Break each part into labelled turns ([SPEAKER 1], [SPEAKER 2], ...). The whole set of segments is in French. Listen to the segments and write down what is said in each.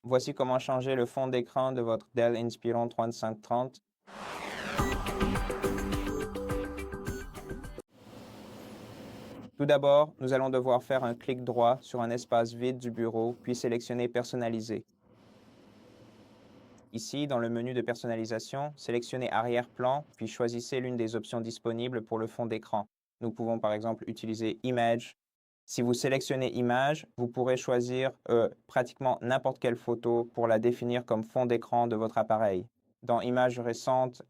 [SPEAKER 1] Voici comment changer le fond d'écran de votre Dell Inspiron 3530. Tout d'abord, nous allons devoir faire un clic droit sur un espace vide du bureau, puis sélectionner Personnaliser. Ici, dans le menu de personnalisation, sélectionnez Arrière-plan, puis choisissez l'une des options disponibles pour le fond d'écran. Nous pouvons par exemple utiliser Image. Si vous sélectionnez Image, vous pourrez choisir pratiquement n'importe quelle photo pour la définir comme fond d'écran de votre appareil. Dans Images récentes,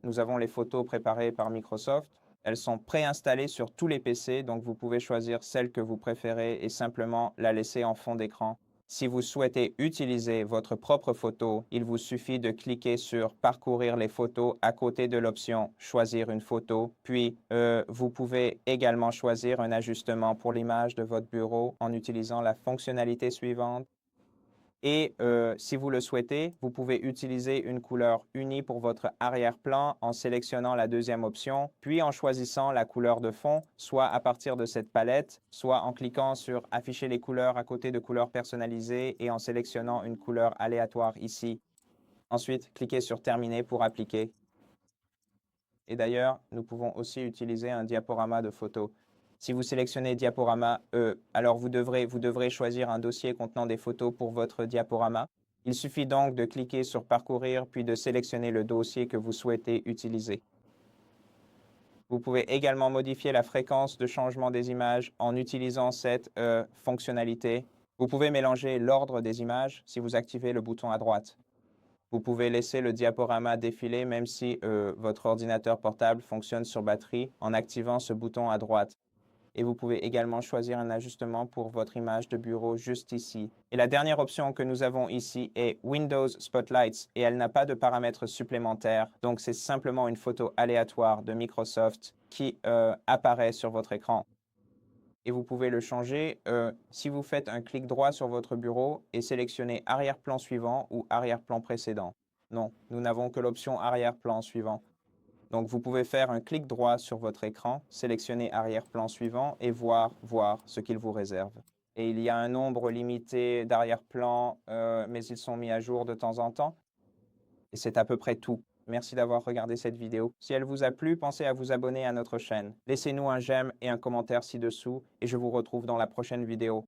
[SPEAKER 1] nous avons les photos préparées par Microsoft. Elles sont préinstallées sur tous les PC, donc vous pouvez choisir celle que vous préférez et simplement la laisser en fond d'écran. Si vous souhaitez utiliser votre propre photo, il vous suffit de cliquer sur Parcourir les photos à côté de l'option Choisir une photo. Puis, vous pouvez également choisir un ajustement pour l'image de votre bureau en utilisant la fonctionnalité suivante. Et si vous le souhaitez, vous pouvez utiliser une couleur unie pour votre arrière-plan en sélectionnant la deuxième option, puis en choisissant la couleur de fond, soit à partir de cette palette, soit en cliquant sur Afficher les couleurs à côté de couleurs personnalisées et en sélectionnant une couleur aléatoire ici. Ensuite, cliquez sur Terminer pour appliquer. Et d'ailleurs, nous pouvons aussi utiliser un diaporama de photos. Si vous sélectionnez Diaporama, alors vous devrez choisir un dossier contenant des photos pour votre diaporama. Il suffit donc de cliquer sur Parcourir, puis de sélectionner le dossier que vous souhaitez utiliser. Vous pouvez également modifier la fréquence de changement des images en utilisant cette fonctionnalité. Vous pouvez mélanger l'ordre des images si vous activez le bouton à droite. Vous pouvez laisser le diaporama défiler même si votre ordinateur portable fonctionne sur batterie en activant ce bouton à droite. Et vous pouvez également choisir un ajustement pour votre image de bureau juste ici. Et la dernière option que nous avons ici est Windows Spotlights et elle n'a pas de paramètres supplémentaires. Donc c'est simplement une photo aléatoire de Microsoft qui apparaît sur votre écran. Et vous pouvez le changer si vous faites un clic droit sur votre bureau et sélectionnez arrière-plan suivant ou arrière-plan précédent. Non, nous n'avons que l'option arrière-plan suivant. Donc, vous pouvez faire un clic droit sur votre écran, sélectionner arrière-plan suivant et voir ce qu'il vous réserve. Et il y a un nombre limité d'arrière-plans, mais ils sont mis à jour de temps en temps. Et c'est à peu près tout. Merci d'avoir regardé cette vidéo. Si elle vous a plu, pensez à vous abonner à notre chaîne. Laissez-nous un j'aime et un commentaire ci-dessous et je vous retrouve dans la prochaine vidéo.